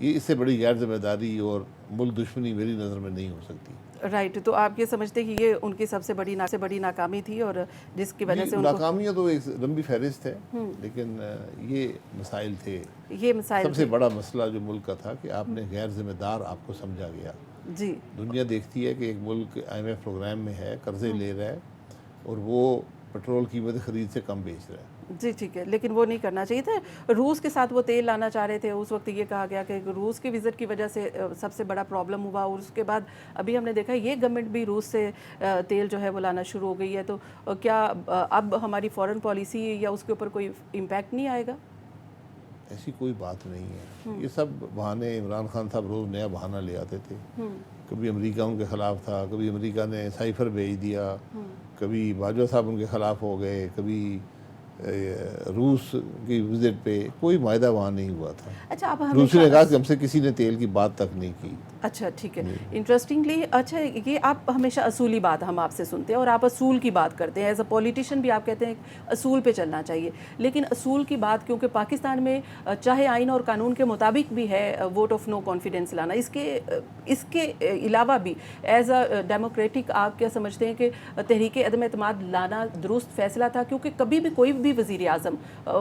یہ اس سے بڑی غیر ذمہ داری اور ملک دشمنی میری نظر میں نہیں ہو سکتی. رائٹ. تو آپ یہ سمجھتے ہیں کہ یہ ان کی سب سے بڑی ناکامی تھی اور جس کی وجہ سے ان کو ناکامیاں تو ایک لمبی فہرست ہے، لیکن یہ مسائل تھے. یہ مسائل سب سے بڑا مسئلہ جو ملک کا تھا کہ آپ نے غیر ذمہ دار آپ کو سمجھا گیا. جی دنیا دیکھتی ہے کہ ایک ملک IMF پروگرام میں ہے، قرضے لے رہا ہے اور وہ پٹرول قیمت خرید سے کم بیچ رہا ہے. جی ٹھیک ہے، لیکن وہ نہیں کرنا چاہیے تھا. روس کے ساتھ وہ تیل لانا چاہ رہے تھے، اس وقت یہ کہا گیا کہ روس کی وزٹ کی وجہ سے سب سے بڑا پرابلم ہوا، اور اس کے بعد ابھی ہم نے دیکھا یہ گورنمنٹ بھی روس سے تیل جو ہے وہ لانا شروع ہو گئی ہے. تو کیا اب ہماری فورن پالیسی یا اس کے اوپر کوئی امپیکٹ نہیں آئے گا؟ ایسی کوئی بات نہیں ہے. یہ سب بہانے عمران خان صاحب روز نیا بہانہ لے آتے تھے. کبھی امریکہ ان کے خلاف تھا، کبھی امریکہ نے سائفر بھیج دیا، کبھی باجوہ صاحب ان کے خلاف ہو گئے، کبھی روس کی وزٹ پہ کوئی معاہدہ وہاں نہیں ہوا تھا. اچھا آپ روسی نے کہا کہ ہم سے کسی نے تیل کی بات تک نہیں کی. اچھا ٹھیک ہے. انٹرسٹنگلی اچھا یہ آپ ہمیشہ اصولی بات ہم آپ سے سنتے ہیں اور آپ اصول کی بات کرتے ہیں. ایز اے پولیٹیشین بھی آپ کہتے ہیں اصول پہ چلنا چاہیے، لیکن اصول کی بات کیونکہ پاکستان میں چاہے آئین اور قانون کے مطابق بھی ہے ووٹ آف نو کانفیڈنس لانا، اس کے علاوہ بھی ایز اے ڈیموکریٹک آپ کیا سمجھتے ہیں کہ تحریک عدم اعتماد لانا درست فیصلہ تھا؟ کیونکہ کبھی بھی کوئی بھی وزیر اعظم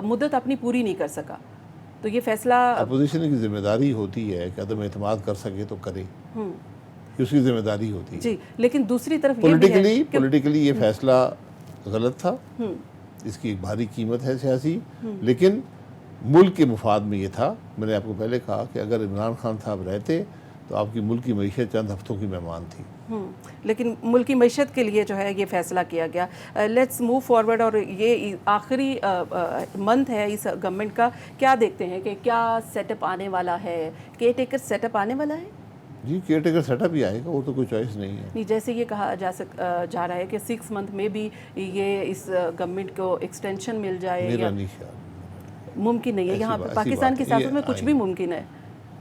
مدت اپنی پوری نہیں کر سکا، تو یہ فیصلہ اپوزیشن کی ذمہ داری ہوتی ہے کہ عدم اعتماد کر سکے تو کرے، یہ اس کی ذمہ داری ہوتی ہے. جی لیکن دوسری طرف یہ بھی ہے پولیٹیکلی یہ فیصلہ غلط تھا، اس کی ایک بھاری قیمت ہے سیاسی، لیکن ملک کے مفاد میں یہ تھا. میں نے آپ کو پہلے کہا کہ اگر عمران خان صاحب رہتے تو آپ کی ملک کی معیشت چند ہفتوں کی مہمان تھی. لیکن ملکی معیشت کے لیے جو ہے یہ فیصلہ کیا گیا. Let's move forward. اور یہ آخری منتھ ہے اس گورنمنٹ کا، کیا دیکھتے ہیں کہ کیا سیٹ اپ آنے والا ہے؟ کیئر ٹیکر سیٹ اپ آنے والا ہے؟ جی کیئر ٹیکر سیٹ اپ ہی آئے گا، وہ تو کوئی چوائس نہیں ہے. نہیں جیسے یہ کہا جا رہا ہے کہ 6 منتھ میں بھی یہ اس گورنمنٹ کو ایکسٹینشن مل جائے. میرا نہیں خیال، ممکن نہیں ہے. یہاں پہ پاکستان کی سیاست میں کچھ بھی ممکن ہے.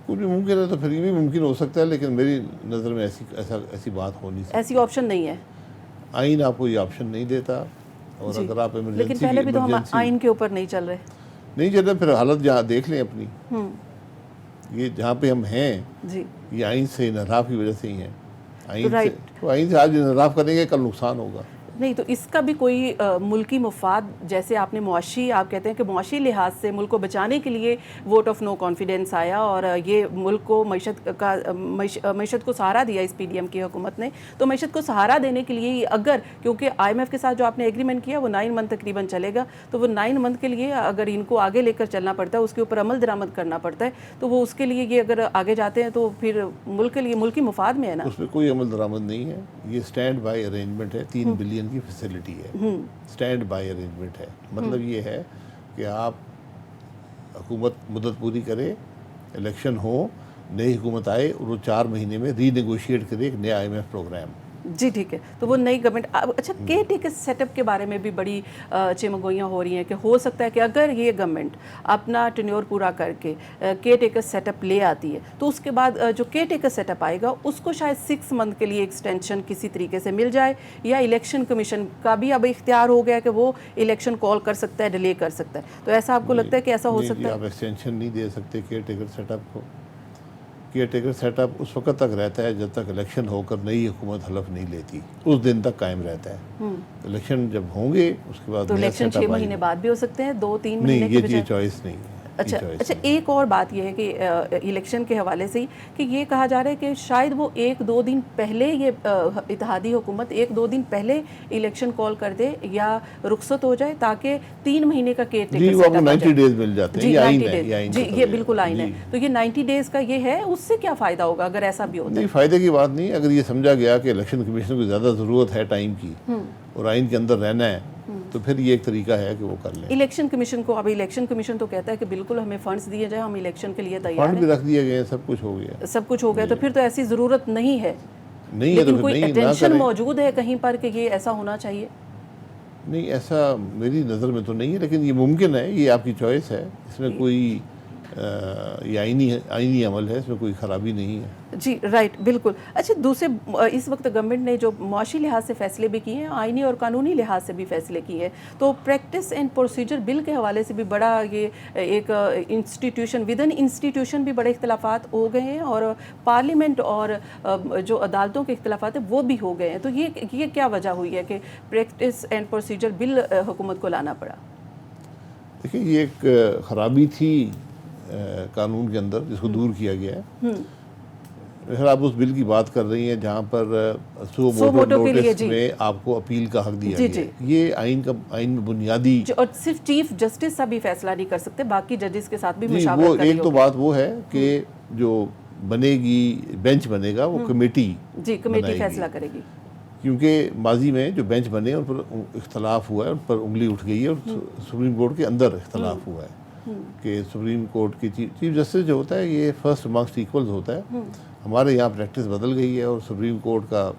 کچھ بھی ممکن ہے تو پھر یہ بھی ممکن ہو سکتا ہے، لیکن میری نظر میں ایسی بات ہو نہیں سکتی. ایسی آپشن نہیں ہے. آئین آپ کو یہ آپشن نہیں دیتا. اور اگر آپ لیکن پہلے بھی تو ہم آئین کے اوپر نہیں چل رہے. نہیں چل رہے، پھر حالت جہاں دیکھ لیں اپنی، یہ جہاں پہ ہم ہیں یہ آئین سے انحراف کی وجہ سے ہی ہیں. آئین سے آج انحراف کریں گے کل نقصان ہوگا. نہیں تو اس کا بھی کوئی ملکی مفاد، جیسے آپ نے معاشی آپ کہتے ہیں کہ معاشی لحاظ سے ملک کو بچانے کے لیے ووٹ آف نو کانفیڈنس آیا اور یہ ملک کو معیشت کو سہارا دیا اس PDM کی حکومت نے. تو معیشت کو سہارا دینے کے لیے اگر کیونکہ IMF کے ساتھ جو آپ نے ایگریمنٹ کیا وہ 9 منتھ تقریباً چلے گا، تو وہ 9 منتھ کے لیے اگر ان کو آگے لے کر چلنا پڑتا ہے، اس کے اوپر عمل درآمد کرنا پڑتا ہے، تو وہ اس کے لیے یہ اگر آگے جاتے ہیں تو پھر ملک کے لیے ملکی مفاد میں ہے نا. اس میں کوئی عمل درآمد نہیں ہے. یہ اسٹینڈ بائی ارینجمنٹ ہے. 3 بلین کی فیسلٹی ہے. اسٹینڈ بائی ارینجمنٹ ہے. مطلب یہ ہے کہ آپ حکومت مدت پوری کرے، الیکشن ہو، نئی حکومت آئے اور وہ 4 مہینے میں ری نیگوشیٹ کرے ایک نیا IMF پروگرام. جی ٹھیک ہے. تو وہ نئی گورنمنٹ. اچھا کیئر ٹیکر سیٹ اپ کے بارے میں بھی بڑی چمگوئیاں ہو رہی ہیں کہ ہو سکتا ہے کہ اگر یہ گورنمنٹ اپنا ٹینیور پورا کر کے کیئر ٹیکر سیٹ اپ لے آتی ہے تو اس کے بعد جو کیئر ٹیکر سیٹ اپ آئے گا اس کو شاید 6 منتھ کے لیے ایکسٹینشن کسی طریقے سے مل جائے، یا الیکشن کمیشن کا بھی اب اختیار ہو گیا کہ وہ الیکشن کال کر سکتا ہے، ڈیلے کر سکتا ہے. تو ایسا آپ کو لگتا ہے کہ ایسا ہو سکتا ہے؟ آپ ایکسٹینشن نہیں دے سکتے کیئر ٹیکر سیٹ اپ کو. کیئر ٹیکر سیٹ اپ اس وقت تک رہتا ہے جب تک الیکشن ہو کر نئی حکومت حلف نہیں لیتی، اس دن تک قائم رہتا ہے. الیکشن جب ہوں گے اس کے بعد تو الیکشن 6 مہینے بعد بھی ہو سکتے ہیں، 2-3 مہینے نہیں. یہ چوائس نہیں ہے. اچھا ایک اور بات یہ ہے کہ الیکشن کے حوالے سے ہی کہ یہ کہا جا رہا ہے کہ شاید وہ 1-2 دن پہلے یہ اتحادی حکومت 1-2 دن پہلے الیکشن کال کر دے یا رخصت ہو جائے تاکہ 3 مہینے کا caretaker set up 90 days مل جاتے ہیں. جی یہ بالکل آئین ہے. تو یہ 90 ڈیز کا یہ ہے، اس سے کیا فائدہ ہوگا اگر ایسا بھی ہوتا ہے؟ نہیں فائدے کی بات نہیں. اگر یہ سمجھا گیا کہ الیکشن کمیشن کو زیادہ ضرورت ہے ٹائم کی اور آئین کے اندر رہنا ہے تو پھر یہ ایک طریقہ ہے کہ وہ کر لیں. الیکشن کمیشن کو اب الیکشن کمیشن تو کہتا ہے کہ بالکل ہمیں فنڈز دیے جائیں، ہم الیکشن کے لیے تیار ہیں. فنڈ بھی رکھ دیے گئے، سب کچھ ہو گیا. سب کچھ ہو گیا تو پھر تو ایسی ضرورت نہیں ہے. نہیں ہے تو لیکن کوئی اٹینشن موجود ہے کہیں پر کہ یہ ایسا ہونا چاہیے؟ نہیں ایسا میری نظر میں تو نہیں ہے، لیکن یہ ممکن ہے. یہ آپ کی چوائس ہے، اس میں کوئی یہ آئینی عمل ہے، اس میں کوئی خرابی نہیں ہے۔ جی رائٹ، بالکل۔ اچھا، دوسرے اس وقت گورنمنٹ نے جو معاشی لحاظ سے فیصلے بھی کیے ہیں، آئینی اور قانونی لحاظ سے بھی فیصلے کیے ہیں، تو پریکٹس اینڈ پروسیجر بل کے حوالے سے بھی بڑا یہ ایک انسٹیٹیوشن ود ان انسٹیٹیوشن بھی بڑے اختلافات ہو گئے ہیں، اور پارلیمنٹ اور جو عدالتوں کے اختلافات ہیں وہ بھی ہو گئے ہیں، تو یہ کیا وجہ ہوئی ہے کہ پریکٹس اینڈ پروسیجر بل حکومت کو لانا پڑا؟ دیکھیں، یہ ایک خرابی تھی قانون کے اندر جس کو دور کیا گیا ہے۔ پھر آپ اس بل کی بات کر رہی ہیں جہاں پر سو ووٹو نوٹس میں آپ کو اپیل کا حق دیا گیا ہے۔ یہ آئین میں بنیادی، اور صرف چیف جسٹس ابھی فیصلہ نہیں کر سکتے، باقی ججز کے ساتھ بھی مشاورت وہ ایک تو بات وہ ہے کہ جو بنے گی بینچ بنے گا وہ کمیٹی فیصلہ کرے گی، کیونکہ ماضی میں جو بینچ بنے ان پر اختلاف ہوا ہے، ان پر انگلی اٹھ گئی ہے، اور سپریم کورٹ کے اندر اختلاف ہوا ہے کہ سپریم کورٹ کی چیف جسٹس جو ہوتا ہے یہ فرسٹ امانگسٹ ایکولز ہوتا ہے۔ ہمارے یہاں پریکٹس بدل گئی ہے اور سپریم کورٹ کا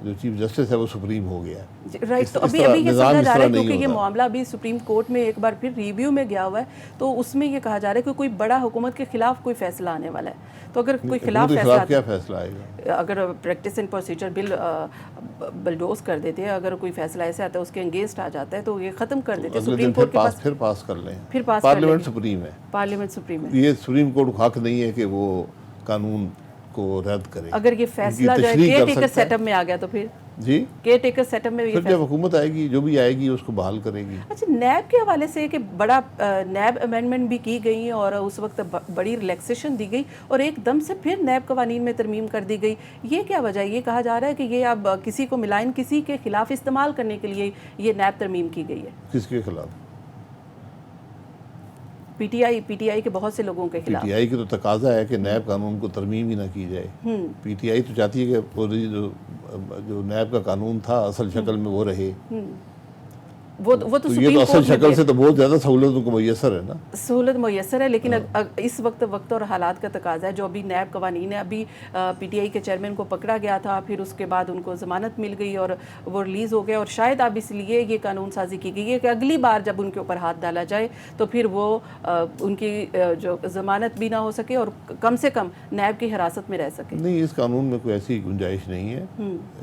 جو چیف جسٹس ہے وہ سپریم ہو گیا ہے۔ رائٹ، تو ابھی یہ سمجھا جا رہا ہے کیونکہ یہ معاملہ ابھی سپریم کورٹ میں ایک بار پھر ریویو میں گیا ہوا ہے، تو اس میں یہ کہا جا رہا ہے کہ کوئی بڑا حکومت کے خلاف کوئی فیصلہ آنے والا ہے، تو اگر کوئی خلاف کیا فیصلہ آئے گا؟ اگر practice and procedure bill bulldoze کر دیتے ہیں، اگر کوئی فیصلہ ایسا آتا ہے اس کے انگیسٹ آ جاتا ہے تو یہ ختم کر دیتے ہیں سپریم کورٹ کے پاس، پھر پاس کر لیں، پھر پاس پارلیمنٹ سپریم ہے، پارلیمنٹ سپریم ہے، یہ سپریم کورٹ کو حق نہیں ہے کہ وہ قانون کو رد کرے۔ اگر یہ فیصلہ جو ہے کیئر ٹیکر سیٹ اپ میں آ گیا تو پھر جی کیئر ٹیکر سیٹ اپ میں پھر جب حکومت آئے گی جو بھی آئے گی اس کو بحال کرے گی۔ اچھا، نیب کے حوالے سے کہ بڑا نیب امینڈمنٹ بھی کی گئی اور اس وقت بڑی ریلیکسیشن دی گئی اور ایک دم سے پھر نیب قوانین میں ترمیم کر دی گئی، یہ کیا وجہ ہے؟ یہ کہا جا رہا ہے کہ یہ اب کسی کو ملائن کسی کے خلاف استعمال کرنے کے لیے یہ نیب ترمیم کی گئی ہے۔ کس کے خلاف؟ پی ٹی آئی کے بہت سے لوگوں کے خلاف۔ پی ٹی آئی کی تو تقاضا ہے کہ نیب قانون کو ترمیم ہی نہ کی جائے۔ پی ٹی آئی تو چاہتی ہے کہ پوری جو نیب کا قانون تھا اصل شکل میں وہ رہے۔ وہ تو یہ تو اصل شکل سے تو بہت زیادہ سہولتوں کو میسر ہے نا، سہولت میسر ہے، لیکن اس وقت اور حالات کا تقاضا ہے۔ جو ابھی نیب قوانین ہے، ابھی پی ٹی آئی کے چیئرمین کو پکڑا گیا تھا، پھر اس کے بعد ان کو ضمانت مل گئی اور وہ ریلیز ہو گئے، اور شاید اب اس لیے یہ قانون سازی کی گئی ہے کہ اگلی بار جب ان کے اوپر ہاتھ ڈالا جائے تو پھر وہ ان کی جو ضمانت بھی نہ ہو سکے اور کم سے کم نیب کی حراست میں رہ سکے۔ نہیں، اس قانون میں کوئی ایسی گنجائش نہیں ہے۔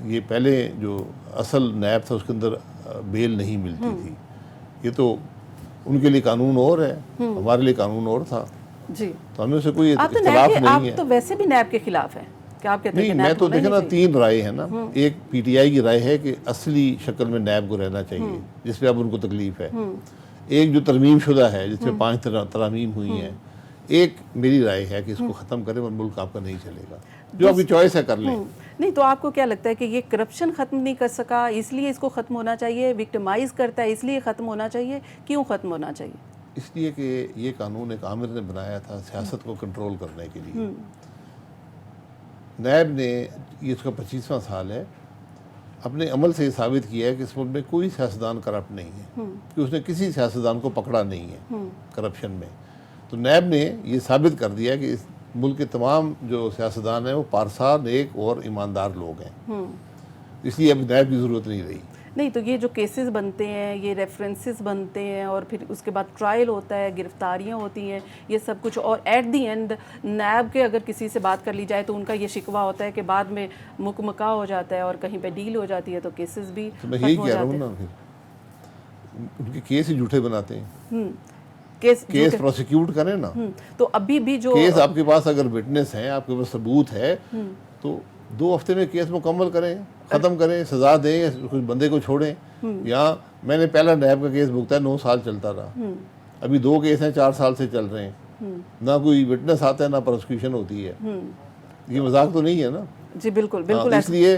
یہ پہلے جو اصل نیب تھا اس کے اندر بیل نہیں ملتی تھی، یہ تو ان کے لیے قانون اور ہے، ہمارے لیے قانون اور تھا، جی، تو ہمیں اسے کوئی اختلاف نہیں ہے۔ آپ تو ویسے بھی نیب کے خلاف ہیں، کیا آپ کہتے ہیں؟ نہیں، میں تو دیکھیں نا، تین رائے ہیں نا، ایک پی ٹی آئی کی رائے ہے کہ اصلی شکل میں نیب کو رہنا چاہیے جس پہ اب ان کو تکلیف ہے، ایک جو ترمیم شدہ ہے جس میں 5 ترامیم ہوئی ہیں، ایک میری رائے ہے کہ اس کو ختم کریں اور ملک آپ کا نہیں چلے گا، جو آپ کی چوائس ہے کر لیں۔ نہیں تو آپ کو کیا لگتا ہے کہ یہ کرپشن ختم نہیں کر سکا اس لیے اس کو ختم ہونا چاہیے، وکٹمائز کرتا ہے اس لیے ختم ہونا چاہیے، کیوں ختم ہونا چاہیے؟ اس لیے کہ یہ قانون ایک عامر نے بنایا تھا سیاست کو کنٹرول کرنے کے لیے۔ نیب نے، یہ اس کا 25واں سال ہے، اپنے عمل سے یہ ثابت کیا ہے کہ اس ملک میں کوئی سیاستدان کرپٹ نہیں ہے، کہ اس نے کسی سیاستدان کو پکڑا نہیں ہے کرپشن میں۔ تو نیب نے یہ ثابت کر دیا کہ اس ملک کے تمام جو سیاستدان ہیں وہ پارسا، نیک اور ایماندار لوگ ہیں، اس لیے اب نیب کی ضرورت نہیں رہی۔ نہیں تو یہ جو کیسز بنتے ہیں، یہ ریفرنسز بنتے ہیں اور پھر اس کے بعد ٹرائل ہوتا ہے، گرفتاریاں ہوتی ہیں، یہ سب کچھ، اور ایٹ دی اینڈ نیب کے اگر کسی سے بات کر لی جائے تو ان کا یہ شکوہ ہوتا ہے کہ بعد میں مکمکا ہو جاتا ہے اور کہیں پہ ڈیل ہو جاتی ہے، تو کیسز بھی میں یہی کہہ رہا ہوں نا، پھر ان کے کیس ہی جھوٹے بناتے ہیں۔ کیس پروسیکیوٹ کریں نا، تو ابھی بھی جو کیس آپ کے پاس اگر وٹنس ہیں، آپ کے پاس ثبوت ہے، تو 2 ہفتے میں کیس مکمل کریں، ختم کریں، سزا دیں، کچھ بندے کو چھوڑیں۔ یہاں میں نے پہلا نیب کا کیس بھگتا ہے، 9 سال چلتا رہا، ابھی 2 کیس ہیں 4 سال سے چل رہے ہیں، نہ کوئی وٹنس آتا ہے نہ پروسیکیوشن ہوتی ہے۔ یہ مذاق تو نہیں ہے نا؟ جی بالکل بالکل۔ اس لیے،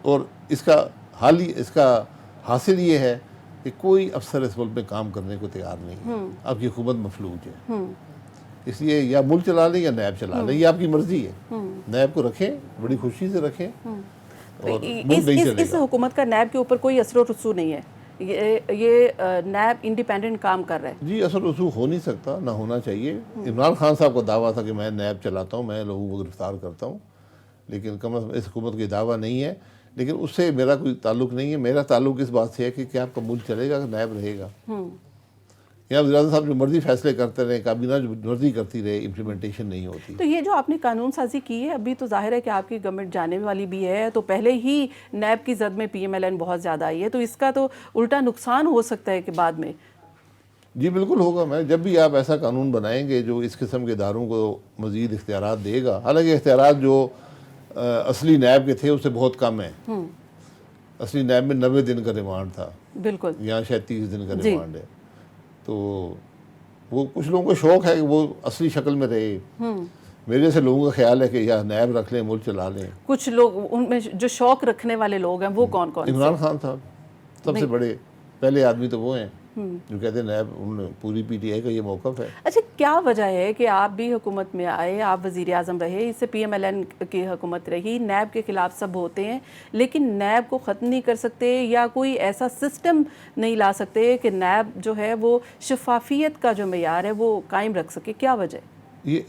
اور اس کا حاصل یہ ہے کہ کوئی افسر اس ملک میں کام کرنے کو تیار نہیں ہے، آپ کی حکومت مفلوج ہے، اس لیے یا ملک چلا لیں یا نیب چلا لیں، یہ آپ کی مرضی ہے۔ نیب کو رکھیں، بڑی خوشی سے رکھیں، اور ملک نہیں چلے اس گا۔ حکومت کا نیب کے اوپر کوئی اثر و رسوخ نہیں ہے، یہ نیب انڈیپینڈنٹ کام کر رہا ہے۔ جی، اثر رسوخ ہو نہیں سکتا، نہ ہونا چاہیے۔ عمران خان صاحب کا دعویٰ تھا کہ میں نیب چلاتا ہوں، میں لوگوں کو گرفتار کرتا ہوں، لیکن کم از کم اس حکومت کا دعویٰ نہیں ہے، لیکن اس سے میرا کوئی تعلق نہیں ہے۔ میرا تعلق اس بات سے ہے کہ کیا آپ کا ملک چلے گا کہ نیب رہے گا۔ یہاں وزیر اعظم صاحب جو مرضی فیصلے کرتے رہے, کابینہ جو مرضی کرتی رہے, امپلیمنٹیشن نہیں ہوتی. تو یہ جو آپ نے قانون سازی کی ہے, ابھی تو ظاہر ہے کہ آپ کی گورنمنٹ جانے والی بھی ہے, تو پہلے ہی نیب کی زد میں پی ایم ایل این بہت زیادہ آئی ہے, تو اس کا تو الٹا نقصان ہو سکتا ہے کہ بعد میں. جی بالکل ہوگا. میں جب بھی آپ ایسا قانون بنائیں گے جو اس قسم کے اداروں کو مزید اختیارات دے گا, حالانکہ اختیارات جو اصلی نیب کے تھے اس سے بہت کم ہیں. اصلی نیب میں 90 دن کا ریمانڈ تھا, بالکل, یہاں شاید 30 دن کا ریمانڈ ہے. تو وہ کچھ لوگوں کو شوق ہے کہ وہ اصلی شکل میں رہے. میرے جیسے لوگوں کا خیال ہے کہ یا نیب رکھ لیں, ملک چلا لیں. کچھ لوگ ان میں جو شوق رکھنے والے لوگ ہیں وہ کون کون؟ عمران خان صاحب سب سے بڑے پہلے آدمی تو وہ ہیں جو کہتے ہیں نیب, پوری پی ٹی آئی کا یہ موقف ہے. اچھا, کیا وجہ ہے کہ آپ بھی حکومت میں آئے, آپ وزیر اعظم رہے, اس سے پی ایم ایل این کی حکومت رہی, نیب کے خلاف سب ہوتے ہیں, لیکن نیب کو ختم نہیں کر سکتے یا کوئی ایسا سسٹم نہیں لا سکتے کہ نیب جو ہے وہ شفافیت کا جو معیار ہے وہ قائم رکھ سکے؟ کیا وجہ ہے؟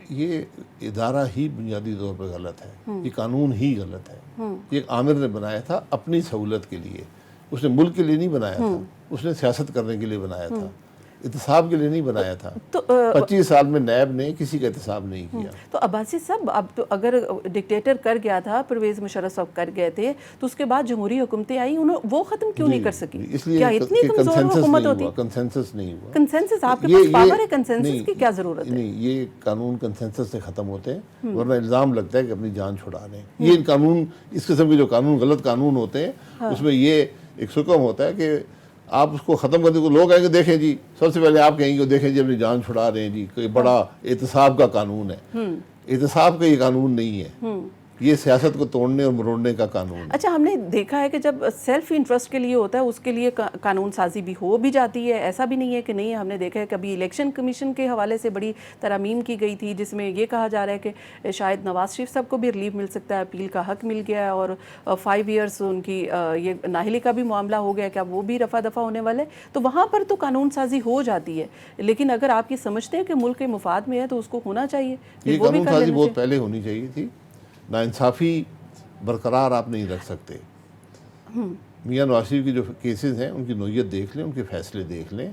یہ ادارہ ہی بنیادی طور پر غلط ہے, یہ قانون ہی غلط ہے. یہ ایک عامر نے بنایا تھا اپنی سہولت کے لیے, اس نے ملک کے لیے نہیں بنایا تھا, اس نے سیاست کرنے کے لیے بنایا تھا, احتساب کے لیے نہیں بنایا تھا. 25 سال میں نیب نے کسی کا احتساب نہیں کیا. تو عباسی صاحب, اب تو اگر ڈکٹیٹر کر گیا تھا, پرویز مشرف صاحب کر گئے تھے, تو اس کے بعد جمہوری حکومتیں آئی, وہ ختم کیوں نہیں کر سکی؟ اس لیے کیا اتنی کمزور حکومت ہوتی؟ کنسنسس نہیں ہوا. کنسنسس, آپ کے پاس پاور ہے, کنسنسس کی کیا ضرورت ہے؟ نہیں, یہ قانون کنسنسس سے ختم ہوتے ہیں, ورنہ الزام لگتا ہے کہ اپنی جان چھڑا رہے ہیں. یہ قانون, اس قسم کے جو قانون غلط قانون ہوتے ہیں, اس میں یہ ایک حکم ہوتا ہے کہ آپ اس کو ختم کرنے کو, لوگ آئیں گے دیکھیں جی, سب سے پہلے آپ کہیں گے دیکھیں جی اپنی جان چھڑا رہے ہیں جی, کوئی بڑا احتساب کا قانون ہے. احتساب کا یہ قانون نہیں ہے, یہ سیاست کو توڑنے اور مروڑنے کا قانون ہے. اچھا, ہم نے دیکھا ہے کہ جب سیلف انٹرسٹ کے لیے ہوتا ہے اس کے لیے قانون سازی بھی ہو بھی جاتی ہے, ایسا بھی نہیں ہے کہ نہیں. ہم نے دیکھا ہے کبھی الیکشن کمیشن کے حوالے سے بڑی ترامیم کی گئی تھی, جس میں یہ کہا جا رہا ہے کہ شاید نواز شریف صاحب کو بھی ریلیف مل سکتا ہے, اپیل کا حق مل گیا ہے, اور 5 ایئرس ان کی یہ نااہلی کا بھی معاملہ ہو گیا, کیا وہ بھی رفع دفع ہونے والے, تو وہاں پر تو قانون سازی ہو جاتی ہے. لیکن اگر آپ یہ سمجھتے ہیں کہ ملک کے مفاد میں ہے تو اس کو ہونا چاہیے. یہ قانون سازی بہت پہلے ہونی چاہیے تھی. ناانصافی برقرار آپ نہیں رکھ سکتے. میاں نواز شریف کی جو کیسز ہیں ان کی نوعیت دیکھ لیں, ان کے فیصلے دیکھ لیں,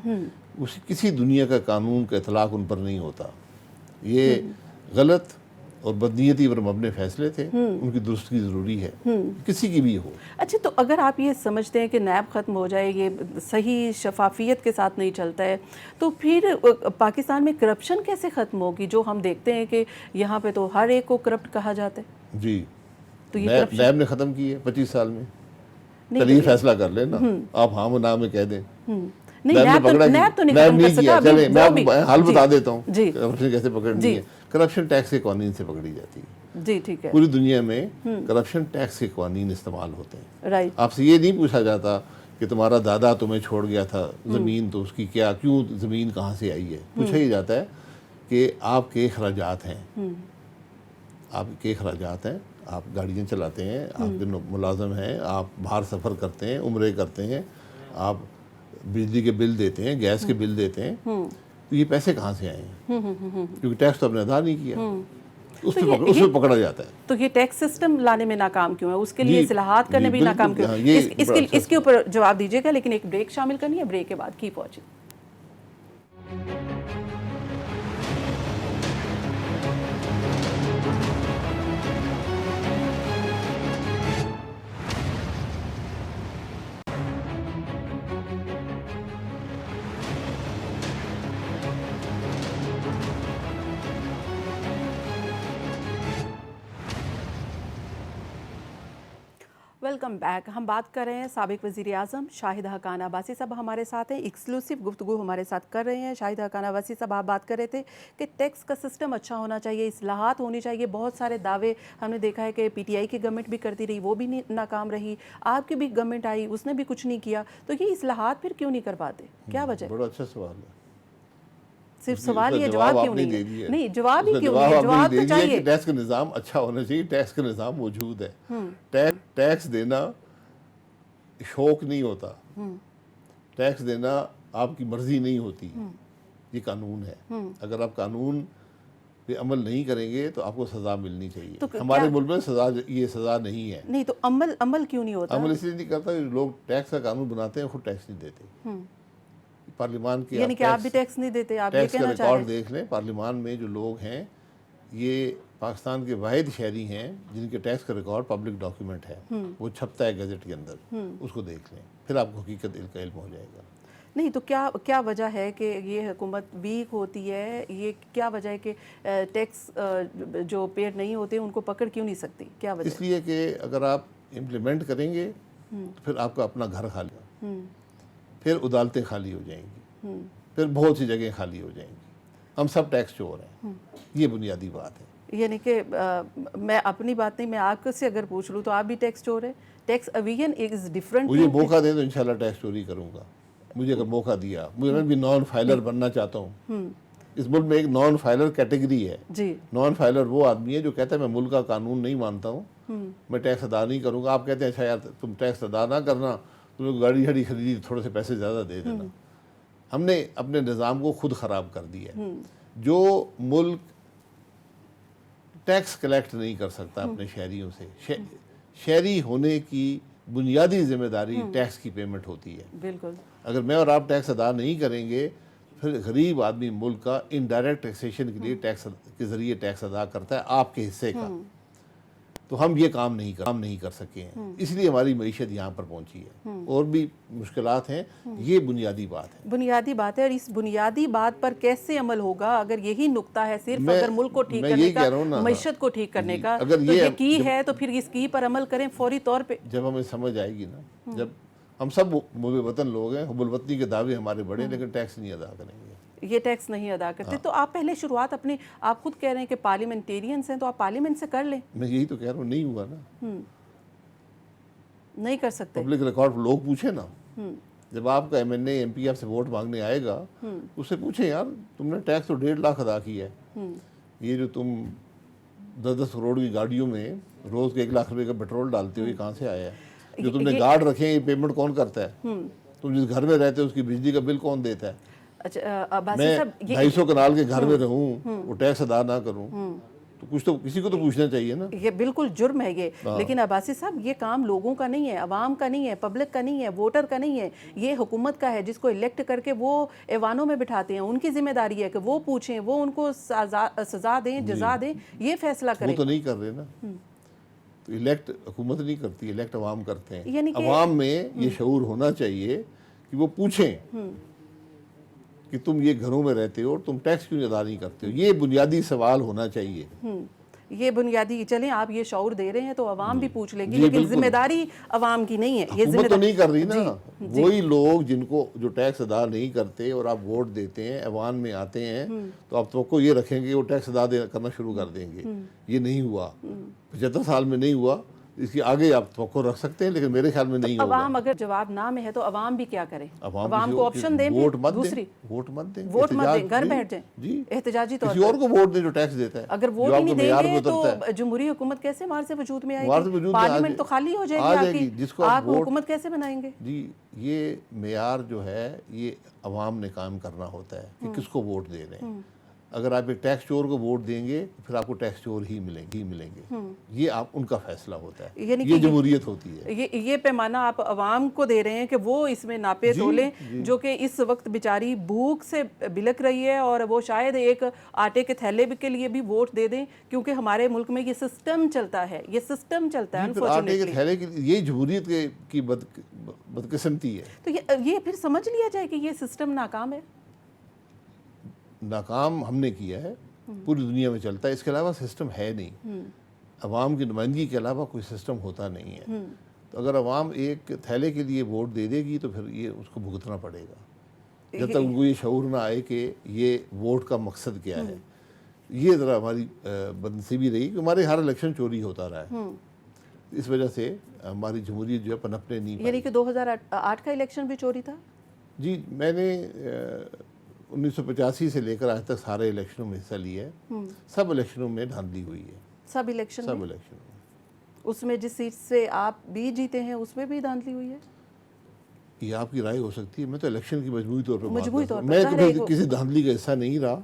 کسی دنیا کا قانون کا اطلاق ان پر نہیں ہوتا. یہ غلط اور بدنیتی پر مبنی فیصلے تھے, ان کی درستگی ضروری ہے, کسی کی بھی ہو. اچھا, تو اگر آپ یہ سمجھتے ہیں کہ نیب ختم ہو جائے, یہ صحیح شفافیت کے ساتھ نہیں چلتا ہے, تو پھر پاکستان میں کرپشن کیسے ختم ہوگی, جو ہم دیکھتے ہیں کہ یہاں پہ تو ہر ایک کو کرپٹ کہا جاتا ہے. جی, تو یہ نیب نے ختم کی ہے 25 سال میں. چلیے فیصلہ کر لیں نا آپ, ہاں و نہ میں کہہ دیں. نیب تو نہیں ختم کر سکا. چلیں میں آپ کو حل بتا دیتا ہوں کرپشن کیسے پکڑنی ہے. کرپشن ٹیکس کے قوانین سے پکڑی جاتی ہے. جی ٹھیک ہے. پوری دنیا میں کرپشن ٹیکس کے قوانین استعمال ہوتے ہیں. رائٹ. آپ سے یہ نہیں پوچھا جاتا کہ تمہارا دادا تمہیں چھوڑ گیا تھا زمین, تو اس کی کیوں زمین کہاں سے آئی ہے. پوچھا یہ جاتا ہے کہ آپ کے اخراجات ہیں, آپ گاڑیاں چلاتے ہیں, آپ کے ملازم ہیں, آپ باہر سفر کرتے ہیں, عمرے کرتے ہیں, آپ بجلی کے بل دیتے ہیں, گیس کے بل دیتے ہیں, تو یہ پیسے کہاں سے آئے ہیں؟ کیونکہ ٹیکس تو آپ نے ادا نہیں کیا, اس پہ پکڑا جاتا ہے. تو یہ ٹیکس سسٹم لانے میں ناکام کیوں ہے, اس کے لیے اصلاحات کرنے میں ناکام کیوں ہے, اس کے اوپر جواب دیجیے گا. لیکن ایک بریک شامل کرنی ہے, بریک کے بعد کی پہنچی. Welcome back. ہم بات کر رہے ہیں سابق وزیر اعظم شاہد حقان عباسی صاحب ہمارے ساتھ ہیں, ایکسکلوسیو گفتگو ہمارے ساتھ کر رہے ہیں. شاہد حقان عباسی صاحب, آپ بات کر رہے تھے کہ ٹیکس کا سسٹم اچھا ہونا چاہیے, اصلاحات ہونی چاہیے. بہت سارے دعوے ہم نے دیکھا ہے کہ پی ٹی آئی کی گورنمنٹ بھی کرتی رہی, وہ بھی ناکام رہی. آپ کی بھی گورنمنٹ آئی, اس نے بھی کچھ نہیں کیا. تو یہ اصلاحات پھر کیوں نہیں کر پاتے, کیا وجہ ہے؟ بڑا اچھا سوال ہے. صرف سوال یہ, جواب کیوں نہیں ہے؟ نہیں, جواب ہی کیوں نہیں ہے, جواب تو چاہیے. ٹیکس کا نظام اچھا ہونا چاہیے. ٹیکس کا نظام موجود ہے. ٹیکس دینا شوق نہیں ہوتا, ٹیکس دینا آپ کی مرضی نہیں ہوتی, یہ قانون ہے. اگر آپ قانون پہ عمل نہیں کریں گے تو آپ کو سزا ملنی چاہیے. ہمارے ملک میں یہ سزا نہیں ہے. نہیں تو عمل کیوں نہیں ہوتا؟ عمل اس لیے نہیں کرتا کہ لوگ ٹیکس کا قانون بناتے ہیں, خود ٹیکس نہیں دیتے. پارلیمان کے یعنی کہ آپ بھی ٹیکس نہیں دیتے, آپ یہ ٹیکس کا کہنا چاہ رہے ریکارڈ دیکھ لیں. پارلیمان میں جو لوگ ہیں یہ پاکستان کے واحد شہری ہیں جن کے ٹیکس کا ریکارڈ پبلک ڈاکیومنٹ ہے, وہ چھپتا ہے گزٹ کے اندر, اس کو دیکھ لیں, پھر آپ کو حقیقت کا علم ہو جائے گا. نہیں تو کیا وجہ ہے کہ یہ حکومت ویک ہوتی ہے؟ یہ کیا وجہ ہے کہ ٹیکس جو پیڈ نہیں ہوتے ان کو پکڑ کیوں نہیں سکتی؟ کیا وجہ؟ اس لیے کہ اگر آپ امپلیمنٹ کریں گے تو پھر آپ کا اپنا گھر خالی ہوگا, پھر عدالتیں خالی ہو جائیں گی, پھر بہت سی جگہیں خالی ہو جائیں گی. ہم سب ٹیکس چور ہیں, یہ بنیادی بات ہے. یعنی کہ میں اپنی بات نہیں, میں آپ سے اگر پوچھ لوں تو آپ بھی ٹیکس چور ہیں؟ Tax evasion is different. مجھے موقع دیں تو انشاءاللہ ٹیکس چوری کروں گا. مجھے اگر موقع دیا, میں بھی نان فائلر بننا چاہتا ہوں. اس ملک میں ایک نان فائلر کیٹیگری ہے. جی, نان فائلر وہ آدمی ہے جو کہتا ہے میں ملک کا قانون نہیں مانتا ہوں, میں ٹیکس ادا نہیں کروں گا. آپ کہتے ہیں اچھا یار تم ٹیکس ادا نہ کرنا, تم لوگ گاڑی ہڑی خریدی, تھوڑے سے پیسے زیادہ دے دینا. ہم نے اپنے نظام کو خود خراب کر دیا ہے. جو ملک ٹیکس کلیکٹ نہیں کر سکتا اپنے شہریوں سے, شہری ہونے کی بنیادی ذمہ داری ٹیکس کی پیمنٹ ہوتی ہے. بالکل. اگر میں اور آپ ٹیکس ادا نہیں کریں گے پھر غریب آدمی ملک کا انڈائریکٹ ٹیکسیشن کے لیے ٹیکس کے ذریعے ٹیکس ادا کرتا ہے آپ کے حصے کا. تو ہم یہ کام نہیں کر سکے ہیں, اس لیے ہماری معیشت یہاں پر پہنچی ہے. اور بھی مشکلات ہیں, یہ بنیادی بات ہے. بنیادی بات ہے, اور اس بنیادی بات پر کیسے عمل ہوگا اگر یہی نقطہ ہے صرف اگر ملک کو ٹھیک کرنے کا, معیشت کو ٹھیک کرنے کا, اگر یہ کی ہے تو پھر اس کی پر عمل کریں فوری طور پہ. جب ہمیں سمجھ آئے گی نا, جب ہم سب محب وطن لوگ ہیں, حب الوطنی کے دعوے ہمارے بڑے, لیکن ٹیکس نہیں ادا کریں گے. یہ ٹیکس نہیں ادا کرتے تو آپ پہلے شروعات اپنی, آپ خود کہہ رہے ہیں کہ پارلیمنٹیرینز ہیں تو آپ پارلیمنٹ سے کر لیں. میں یہی تو کہہ رہا ہوں, نہیں ہوا نا, نہیں کر سکتے. پبلک ریکارڈ لوگ پوچھیں نا, جب آپ کا ایم این پی آپ سے ووٹ مانگنے آئے گا اس سے پوچھیں یار تم نے ٹیکس تو 1.5 لاکھ ادا کیا ہے, یہ جو تم 10 کروڑ کی گاڑیوں میں روز کے 1 لاکھ روپے کا پیٹرول ڈالتے ہو, یہ کہاں سے آیا ہے؟ جو تم نے گارڈ رکھے ہیں یہ پیمنٹ کون کرتا ہے؟ تم جس گھر میں رہتے ہو اس کی بجلی کا بل کون دیتا ہے؟ اچھا میں 250 کنال کے گھر میں رہوں, وہ ٹیکس ادا نہ کروں, تو کچھ تو کسی کو تو پوچھنا چاہیے نا. یہ بالکل جرم ہے یہ. لیکن عباسی صاحب یہ کام لوگوں کا نہیں ہے, عوام کا نہیں ہے, پبلک کا نہیں ہے, ووٹر کا نہیں ہے, یہ حکومت کا ہے جس کو الیکٹ کر کے وہ ایوانوں میں بٹھاتے ہیں. ان کی ذمہ داری ہے کہ وہ پوچھیں, وہ ان کو سزا دیں, جزا دیں, یہ فیصلہ کریں. وہ تو نہیں کر رہے نا, تو الیکٹ حکومت نہیں کرتی, الیکٹ عوام کرتے ہیں. عوام میں یہ شعور ہونا چاہیے کہ وہ پوچھیں کہ تم یہ گھروں میں رہتے ہو اور تم ٹیکس کیوں ادا نہیں کرتے ہو. یہ بنیادی سوال ہونا چاہیے. یہ بنیادی, چلیں آپ یہ شعور دے رہے ہیں تو عوام بھی پوچھ لیں گی, لیکن ذمہ داری عوام کی نہیں ہے. یہ حکومت تو نہیں کر رہی نا, وہی لوگ جن کو جو ٹیکس ادا نہیں کرتے اور آپ ووٹ دیتے ہیں, ایوان میں آتے ہیں, تو آپ توقع یہ رکھیں گے وہ ٹیکس ادا کرنا شروع کر دیں گے. یہ نہیں ہوا, 75 سال میں نہیں ہوا, اس کی آگے آپ توقع رکھ سکتے ہیں, لیکن میرے خیال میں نہیں ہوگا. عوام اگر جواب نہ میں ہے تو عوام بھی کیا کرے؟ عوام کو آپشن دیں, ووٹ مت دیں, ووٹ مت دیں, گھر بیٹھ جائیں, جی احتجاجی طور کسی اور کو ووٹ دیں جو ٹیکس دیتا ہے. اگر ووٹ ہی نہیں دیں گے تو جمہوری حکومت کیسے وہاں سے وجود میں آئے گی؟ پارلیمنٹ تو خالی ہو جائے گی آپ کی, آپ حکومت کیسے بنائیں گے؟ جی یہ معیار جو ہے یہ عوام نے کام کرنا ہوتا ہے کہ کس کو ووٹ دے رہے ہیں. اگر آپ ایک ٹیکس چور کو ووٹ دیں گے پھر آپ کو ٹیکس چور ہی ملیں گے. یہ آپ ان کا فیصلہ ہوتا ہے, یہ جمہوریت ہوتی ہے. یہ پیمانہ آپ عوام کو دے رہے ہیں کہ وہ اس میں ناپے تولیں, جو کہ اس وقت بیچاری بھوک سے بلک رہی ہے, اور وہ شاید ایک آٹے کے تھیلے کے لیے بھی ووٹ دے دیں, کیونکہ ہمارے ملک میں یہ سسٹم چلتا ہے, یہ سسٹم چلتا ہے. آٹے کے تھیلے کی یہ جمہوریت کی بدقسمتی ہے. تو یہ پھر سمجھ لیا جائے کہ یہ سسٹم ناکام ہے. ناکام ہم نے کیا ہے, پوری دنیا میں چلتا ہے, اس کے علاوہ سسٹم ہے نہیں. عوام کی نمائندگی کے علاوہ کوئی سسٹم ہوتا نہیں ہے. تو اگر عوام ایک تھیلے کے لیے ووٹ دے دے گی تو پھر یہ اس کو بھگتنا پڑے گا, جب تک ان کو یہ شعور نہ آئے کہ یہ ووٹ کا مقصد کیا ہے. یہ ذرا ہماری بدنصیبی رہی کہ ہمارے ہر الیکشن چوری ہوتا رہا ہے. اس وجہ سے ہماری جمہوریت جو ہے پنپنے نہیں پائی. یعنی کہ 2008 کا الیکشن بھی چوری تھا؟ جی میں نے 1985 سے لے کر آج تک سارے الیکشنوں میں حصہ لیا ہے. سب الیکشنوں میں دھاندلی ہوئی ہے. سب الیکشن میں اس میں جس سیٹ سے آپ بھی جیتے ہیں اس میں بھی دھاندلی ہوئی ہے؟ یہ آپ کی رائے ہو سکتی ہے, میں تو الیکشن کی مجموعی طور پر میں تو کسی دھاندلی کا حصہ نہیں رہا,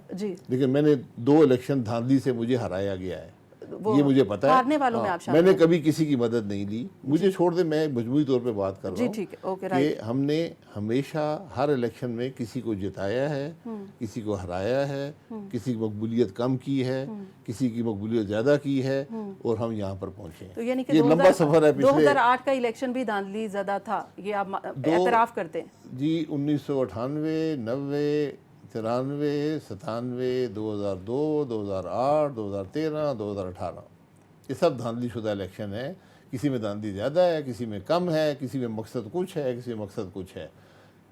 لیکن میں نے 2 الیکشن دھاندلی سے مجھے ہرایا گیا ہے. وہ یہ مجھے پتا ہے، ہارنے والوں میں آپ میں شامل نے ہیں؟ کبھی کسی کی مدد نہیں لی، مجھے چھوڑ دیں، میں مجموعی طور پہ بات کر رہا جی ہوں ٹھیک ہے، اوکے کہ رائٹ. ہم نے ہمیشہ ہر الیکشن میں کسی کو جتایا ہے، کسی کو ہرایا ہے، کسی کی مقبولیت کم کی ہے، کسی کی مقبولیت زیادہ کی ہے، اور ہم یہاں پر پہنچے تو ہیں. یعنی کہ یہ لمبا سفر ہے. پچھلے 2008 کا الیکشن بھی دھاندلی زدہ تھا، یہ آپ اعتراف کرتے ہیں؟ جی 1998 90 93 97 2002 2008 2013 2018 یہ سب دھاندلی شدہ الیکشن ہے. کسی میں دھاندلی زیادہ ہے، کسی میں کم ہے، کسی میں مقصد کچھ ہے، کسی میں مقصد کچھ ہے.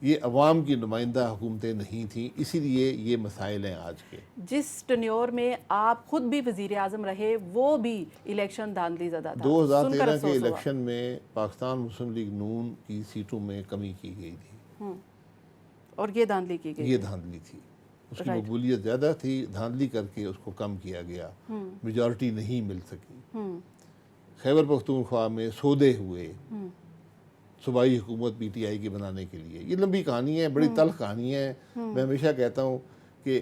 یہ عوام کی نمائندہ حکومتیں نہیں تھیں، اسی لیے یہ مسائل ہیں آج کے. جس ٹنیور میں آپ خود بھی وزیر اعظم رہے وہ بھی الیکشن دھاندلی زدہ تھا، سن کر 2013 کے افسوس ہوا. الیکشن میں پاکستان مسلم لیگ نون کی سیٹوں میں کمی کی گئی تھی، اور یہ دھاندلی کی گئی. یہ دھاندلی تھی. اس کی مقبولیت زیادہ تھی، دھاندلی کر کے اس کو کم کیا گیا، میجورٹی نہیں مل سکی. خیبر پختونخوا میں سودے ہوئے صوبائی حکومت پی ٹی آئی کی بنانے کے لیے. یہ لمبی کہانی ہے، بڑی تلخ کہانی ہے. میں ہمیشہ کہتا ہوں کہ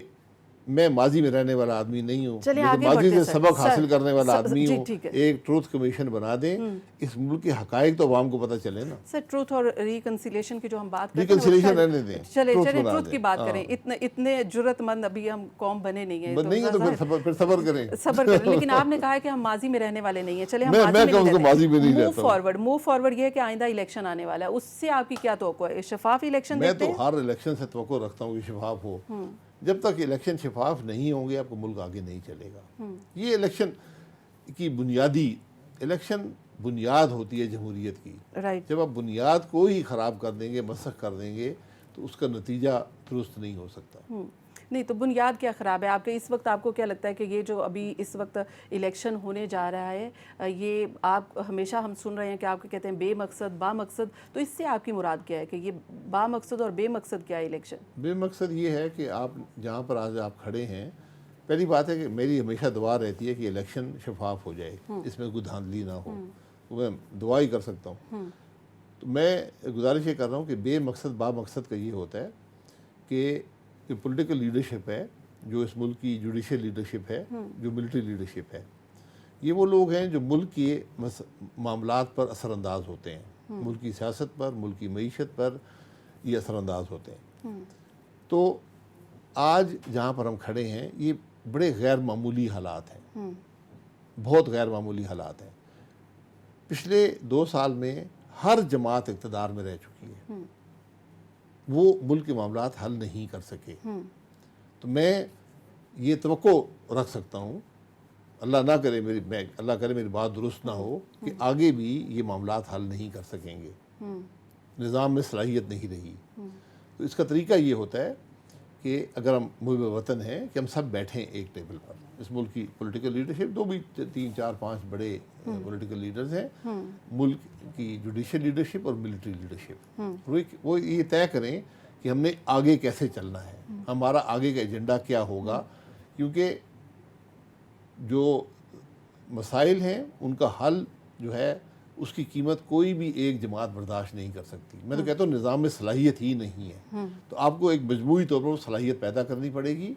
میں ماضی میں رہنے والا آدمی نہیں ہوں، لیکن ماضی سے سبق حاصل کرنے والا آدمی ہوں. ایک ٹروتھ کمیشن بنا دیں، اس ملک کے حقائق تو عوام کو پتہ چلے نا. سر ٹروتھ اور ریکنسیلیشن کی جو ہم بات کرتے ہیں، ریکنسیلیشن رہنے دیں، چلے ٹروتھ کی بات کریں. اتنے جرت مند ابھی ہم قوم بنے نہیں ہیں، نہیں ہے تو پھر صبر کریں. صبر کریں. لیکن آپ نے کہا ہے کہ ہم ماضی میں رہنے والے نہیں ہیں. چلے ہم ماضی میں نہیں رہتا ہوں. موو فارورڈ یہ ہے کہ آئندہ الیکشن آنے والا ہے، اس سے آپ کی کیا توقع ہے؟ شفاف الیکشن میں دیکھتے تو ہیں؟ ہر الیکشن سے توقع رکھتا ہوں کہ شفاف ہو. جب تک الیکشن شفاف نہیں ہوں گے آپ کو ملک آگے نہیں چلے گا. یہ الیکشن کی الیکشن بنیاد ہوتی ہے جمہوریت کی. رائٹ. جب آپ بنیاد کو ہی خراب کر دیں گے، مسخ کر دیں گے، تو اس کا نتیجہ درست نہیں ہو سکتا. نہیں تو بنیاد کیا خراب ہے آپ کے اس وقت؟ آپ کو کیا لگتا ہے کہ یہ جو ابھی اس وقت الیکشن ہونے جا رہا ہے، یہ آپ ہمیشہ ہم سن رہے ہیں کہ آپ کہتے ہیں بے مقصد با مقصد، تو اس سے آپ کی مراد کیا ہے کہ یہ با مقصد اور بے مقصد کیا ہے الیکشن؟ بے مقصد یہ ہے کہ آپ جہاں پر آج آپ کھڑے ہیں، پہلی بات ہے کہ میری ہمیشہ دعا رہتی ہے کہ الیکشن شفاف ہو جائے، اس میں کوئی دھاندلی نہ ہو. میں دعا ہی کر سکتا ہوں. تو میں گزارش یہ کر رہا ہوں کہ بے مقصد با مقصد کا یہ ہوتا ہے کہ پولیٹیکل لیڈرشپ ہے، جو اس ملک کی جوڈیشل لیڈرشپ ہے، جو ملٹری لیڈرشپ ہے، یہ وہ لوگ ہیں جو ملک کے معاملات پر اثر انداز ہوتے ہیں. ملک کی سیاست پر، ملک کی معیشت پر یہ اثر انداز ہوتے ہیں. تو آج جہاں پر ہم کھڑے ہیں یہ بڑے غیر معمولی حالات ہیں، بہت غیر معمولی حالات ہیں. پچھلے 2 سال میں ہر جماعت اقتدار میں رہ چکی ہے، وہ ملک کے معاملات حل نہیں کر سکے. تو میں یہ توقع رکھ سکتا ہوں، اللہ نہ کرے اللہ کرے میری بات درست نہ ہو، کہ آگے بھی یہ معاملات حل نہیں کر سکیں گے. نظام میں صلاحیت نہیں رہی. تو اس کا طریقہ یہ ہوتا ہے کہ اگر ہم محب وطن ہیں کہ ہم سب بیٹھیں ایک ٹیبل پر. اس ملک کی پولیٹیکل لیڈرشپ، 3 4 5 بڑے پولیٹیکل لیڈرز ہیں. ملک کی جوڈیشل لیڈرشپ اور ملٹری لیڈرشپ، وہ یہ طے کریں کہ ہم نے آگے کیسے چلنا ہے، ہمارا آگے کا ایجنڈا کیا ہوگا. کیونکہ جو مسائل ہیں ان کا حل جو ہے اس کی قیمت کوئی بھی ایک جماعت برداشت نہیں کر سکتی. میں تو کہتا ہوں نظام میں صلاحیت ہی نہیں ہے. تو آپ کو ایک مجموعی طور پر صلاحیت پیدا کرنی پڑے گی.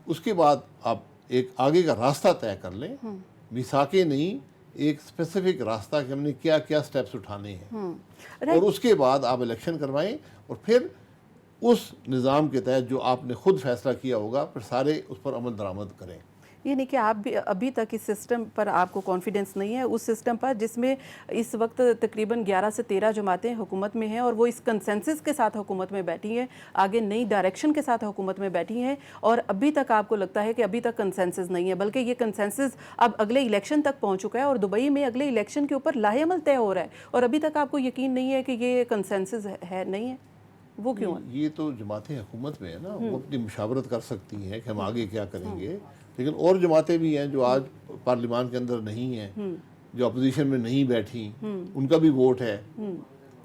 اس کے بعد آپ ایک آگے کا راستہ طے کر لیں، میثاقیں نہیں، ایک اسپیسیفک راستہ کہ ہم نے کیا کیا سٹیپس اٹھانے ہیں. اور اس کے بعد آپ الیکشن کروائیں، اور پھر اس نظام کے تحت جو آپ نے خود فیصلہ کیا ہوگا پھر سارے اس پر عمل درآمد کریں. یعنی کہ آپ بھی ابھی تک اس سسٹم پر آپ کو کانفیڈنس نہیں ہے، اس سسٹم پر جس میں اس وقت تقریباً 11 سے 13 جماعتیں حکومت میں ہیں، اور وہ اس کنسنسس کے ساتھ حکومت میں بیٹھی ہیں، آگے نئی ڈائریکشن کے ساتھ حکومت میں بیٹھی ہیں، اور ابھی تک آپ کو لگتا ہے کہ ابھی تک کنسنسس نہیں ہے، بلکہ یہ کنسنسس اب اگلے الیکشن تک پہنچ چکا ہے، اور دبئی میں اگلے الیکشن کے اوپر لاہ عمل طے ہو رہا ہے، اور ابھی تک آپ کو یقین نہیں ہے کہ یہ کنسنسس ہے نہیں ہے؟ وہ کیوں ہے؟ یہ تو جماعتیں حکومت میں ہیں نا، وہ اپنی مشاورت کر سکتی ہیں کہ ہم آگے کیا کریں گے. لیکن اور جماعتیں بھی ہیں جو آج پارلیمان کے اندر نہیں ہیں، جو اپوزیشن میں نہیں بیٹھی، ان کا بھی ووٹ ہے.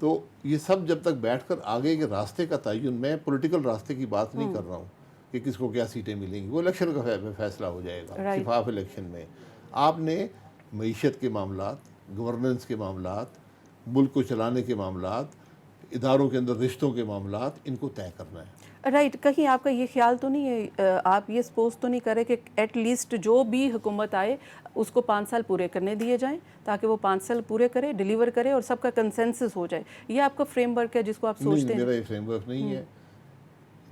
تو یہ سب جب تک بیٹھ کر آگے کے راستے کا تعین، میں پولیٹیکل راستے کی بات نہیں کر رہا ہوں کہ کس کو کیا سیٹیں ملیں گی، وہ الیکشن کا فیصلہ ہو جائے گا. شفاف الیکشن میں آپ نے معیشت کے معاملات، گورننس کے معاملات، ملک کو چلانے کے معاملات، اداروں کے اندر رشتوں کے معاملات، ان کو طے کرنا ہے. رائٹ. کہیں آپ کا یہ خیال تو نہیں ہے, آپ یہ سپوز تو نہیں کرے کہ ایٹ لیسٹ جو بھی حکومت آئے اس کو 5 سال پورے کرنے دیے جائیں تاکہ وہ 5 سال پورے کرے, ڈیلیور کرے اور سب کا کنسنسس ہو جائے؟ یہ آپ کا فریم ورک ہے جس کو آپ سوچتے ہیں؟ میرا یہ فریم ورک نہیں ہے.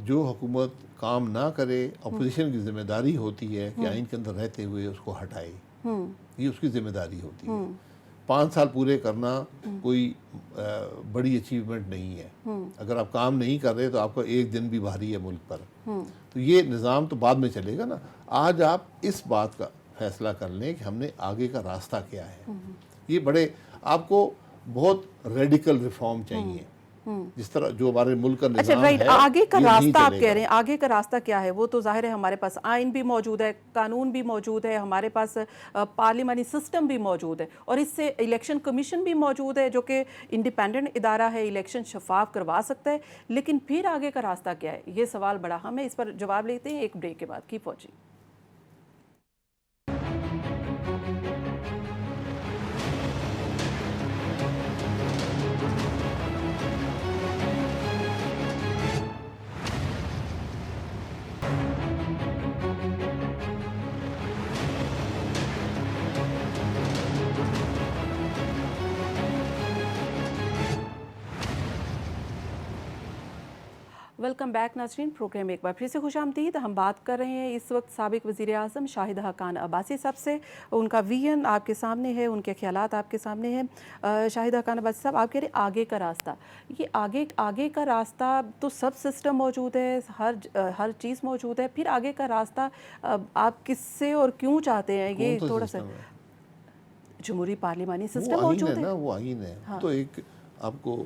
جو حکومت کام نہ کرے, اپوزیشن کی ذمہ داری ہوتی ہے کہ آئین کے اندر رہتے ہوئے اس کو ہٹائے, یہ اس کی ذمہ داری ہوتی ہے. 5 سال پورے کرنا کوئی بڑی اچیومنٹ نہیں ہے. اگر آپ کام نہیں کر رہے تو آپ کا ایک دن بھی بھاری ہے ملک پر. تو یہ نظام تو بعد میں چلے گا نا. آج آپ اس بات کا فیصلہ کر لیں کہ ہم نے آگے کا راستہ کیا ہے. یہ بڑے آپ کو بہت ریڈیکل ریفارم چاہیے, جس طرح جو ہمارے ملک کا نظام ہے. آگے کا یہ نہیں راستہ آپ چلے کہہ گا. رہے ہیں, آگے کا راستہ کیا ہے؟ وہ تو ظاہر ہے ہمارے پاس آئین بھی موجود ہے, قانون بھی موجود ہے, ہمارے پاس پارلیمانی سسٹم بھی موجود ہے, اور اس سے الیکشن کمیشن بھی موجود ہے جو کہ انڈیپینڈنٹ ادارہ ہے, الیکشن شفاف کروا سکتا ہے. لیکن پھر آگے کا راستہ کیا ہے؟ یہ سوال بڑا اہم ہے, اس پر جواب لیتے ہیں ایک بریک کے بعد. Keep watching. ویلکم بیک ناظرین. پروگرام ایک بار پھر سے خوش آمدید. ہم بات کر رہے ہیں اس وقت سابق وزیر اعظم شاہد حقان عباسی صاحب سے. ان کا ویژن آپ کے سامنے ہے, ان کے خیالات آپ کے سامنے ہیں. شاہد حقان عباسی صاحب, آپ کہہ رہے ہیں آگے کا راستہ. یہ آگے کا راستہ تو سب سسٹم موجود ہے, ہر چیز موجود ہے. پھر آگے کا راستہ آپ کس سے اور کیوں چاہتے ہیں؟ یہ تھوڑا سا جمہوری پارلیمانی سسٹم موجود ہے. وہ آئین ہے تو ایک آپ کو